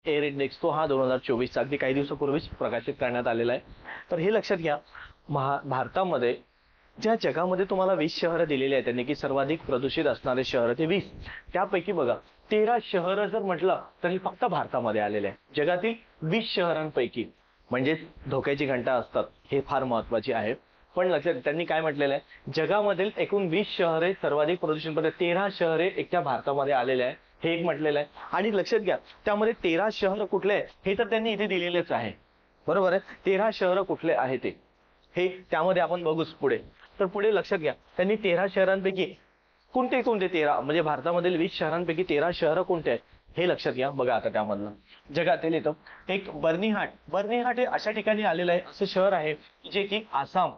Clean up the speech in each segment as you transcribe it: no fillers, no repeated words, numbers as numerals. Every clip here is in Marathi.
एअर इंडेक्स तो हा 2024 अगदी काही दिवसापूर्वीच प्रकाशित करण्यात आलेला आहे. तर हे लक्षात घ्या, भारतामध्ये ज्या जगामध्ये तुम्हाला 20 शहरं दिलेली आहेत त्यांनी की सर्वाधिक प्रदूषित असणारे शहर ते 20, त्यापैकी बघा 13 शहरं जर म्हटलं तर हे फक्त भारतामध्ये आलेले आहे. जगातील 20 शहरांपैकी म्हणजेच धोक्याची घंटा असतात हे फार महत्वाची आहे. पण लक्षात त्यांनी काय म्हटलेलं आहे, जगामधील एकूण 20 शहरे सर्वाधिक प्रदूषण मध्ये 13 शहरे एकट्या भारतामध्ये आलेले आहे हे एक म्हटलेलं आहे. आणि लक्षात घ्या त्यामध्ये 13 शहर कुठले आहे हे तर त्यांनी इथे दिलेलेच आहे. बरोबर आहे, 13 शहर कुठले आहे ते हे त्यामध्ये आपण बघूच पुढे. तर पुढे लक्षात घ्या त्यांनी 13 शहरांपैकी कोणते कोणते 13 म्हणजे भारतामधील 20 शहरांपैकी 13 शहरं कोणते आहेत हे लक्षात घ्या. बघा आता त्यामधलं जगातील येतं एक बर्निहाट हे अशा ठिकाणी आलेलं आहे, असं शहर आहे जे की आसाम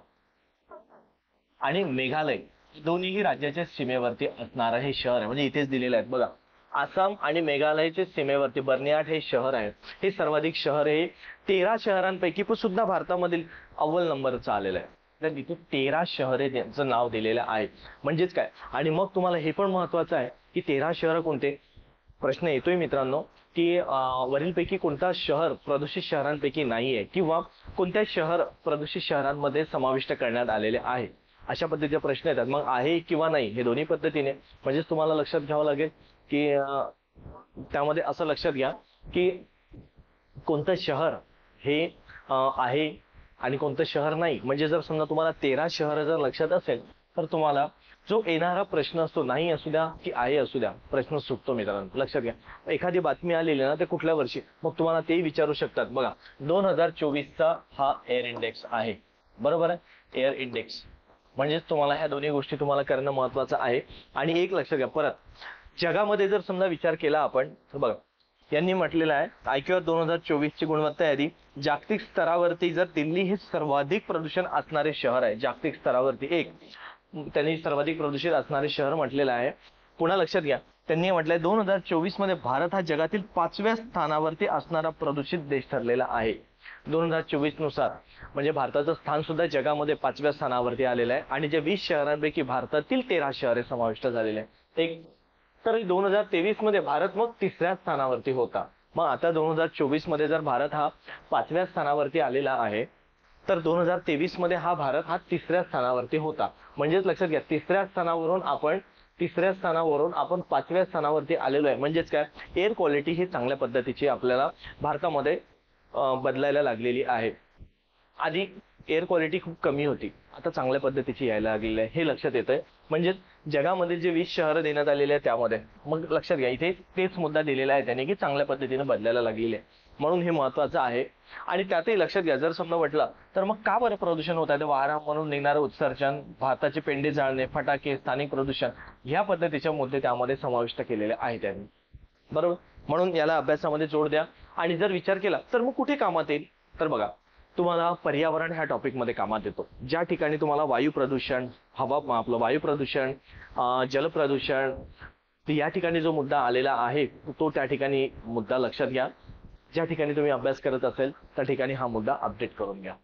आणि मेघालय दोन्हीही राज्याच्या सीमेवरती असणारं हे शहर आहे. म्हणजे इथेच दिलेलं आहे बघा, आसाम आणि मेघालयच्या सीमेवरती बर्निहाट हे शहर आहे. हे सर्वाधिक शहर हे 13 शहरांपैकी पण सुद्धा भारतामधील अव्वल नंबरचं आलेलं आहे. तर इथे 13 शहरे त्यांचं नाव दिलेलं आहे. म्हणजेच काय, आणि मग तुम्हाला हे पण महत्वाचं आहे की 13 शहर कोणते, प्रश्न येतोय मित्रांनो की वरीलपैकी कोणता शहर प्रदूषित शहरांपैकी नाहीये किंवा कोणत्या शहर प्रदूषित शहरांमध्ये समाविष्ट करण्यात आलेले आहे, अशा पद्धतीचे प्रश्न येतात. मग आहे किंवा नाही हे दोन्ही पद्धतीने म्हणजेच तुम्हाला लक्षात घ्यावं लागेल की त्यामध्ये असं लक्षात घ्या की कोणतं शहर हे आहे आणि कोणतं शहर नाही. म्हणजे जर समजा तुम्हाला 13 शहर जर लक्षात असेल तर तुम्हाला जो येणारा प्रश्न असतो नाही असू द्या की आहे असू द्या प्रश्न सुटतो मित्रांनो. लक्षात घ्या, एखादी बातमी आलेली ना ते कुठल्या वर्षी मग तुम्हाला ते विचारू शकतात. बघा 2024चा हा एअर इंडेक्स आहे. बरोबर आहे, एअर इंडेक्स म्हणजेच तुम्हाला ह्या दोन्ही गोष्टी तुम्हाला करणं महत्वाचं आहे. आणि एक लक्षात घ्या परत, जगामध्ये जर समजा विचार केला आपण तर बघा यांनी म्हटलेलं आहे IQR 2024 ची गुणवत्ता यादी जागतिक स्तरावरती जर दिल्ली हे सर्वाधिक प्रदूषण असणारे शहर आहे, जागतिक स्तरावरती एक त्यांनी सर्वाधिक प्रदूषित असणारे शहर म्हटलेलं आहे. पुन्हा लक्षात घ्या त्यांनी म्हटलंय 2024 मध्ये भारत हा जगातील 5व्या स्थानावरती असणारा प्रदूषित देश ठरलेला आहे. 2024 नुसार म्हणजे भारताचं स्थान सुद्धा जगामध्ये 5व्या स्थानावरती आलेलं आहे. आणि जे 20 शहरांपैकी भारतातील 13 शहरे समाविष्ट झालेले आहेत. एक तर 2023 मध्ये भारत मग 3ऱ्या स्थानावरती होता. मग आता 2024 मध्ये जर भारत हा 5व्या स्थानावरती आलेला आहे तर 2023 मध्ये हा भारत हा 3ऱ्या स्थानावरती होता. म्हणजेच लक्षात घ्या 3ऱ्या स्थानावरून आपण 5व्या स्थानावरती आलेलो आहे. म्हणजेच काय, एअर क्वालिटी ही चांगल्या पद्धतीची आपल्याला भारतामध्ये बदलायला लागलेली आहे. आधी एअर क्वालिटी खूप कमी होती, आता चांगल्या पद्धतीची यायला लागलेली आहे हे लक्षात येतंय. म्हणजे जगामध्ये जे 20 शहरं देण्यात आलेले आहेत त्यामध्ये मग लक्षात घ्या इथे तेच मुद्दा दिलेला आहे त्याने की चांगल्या पद्धतीने बदलायला लागलेली आहे. म्हणून हे महत्वाचं आहे. आणि त्यातही लक्षात घ्या जर समजा म्हटलं तर मग का बरं प्रदूषण होत आहे, वारा म्हणून निघणारं उत्सर्जन, भाताचे पेंडे जाळणे, फटाके, स्थानिक प्रदूषण ह्या पद्धतीचे मुद्दे त्यामध्ये समाविष्ट केलेले आहेत त्यांनी. बरोबर, म्हणून याला अभ्यासामध्ये जोड द्या. आणि जर विचार केला तर मग कुठे कामात येईल तर बघा तुम्हाला पर्यावरण ह्या टॉपिक मध्ये कामात येतो. ज्या ठिकाणी तुम्हाला वायू प्रदूषण, आपलं वायू प्रदूषण, जल प्रदूषण या ठिकाणी जो मुद्दा आलेला आहे तो त्या ठिकाणी मुद्दा लक्षात घ्या. ज्या ठिकाणी तुम्ही अभ्यास करत असेल त्या ठिकाणी हा मुद्दा अपडेट करून घ्या.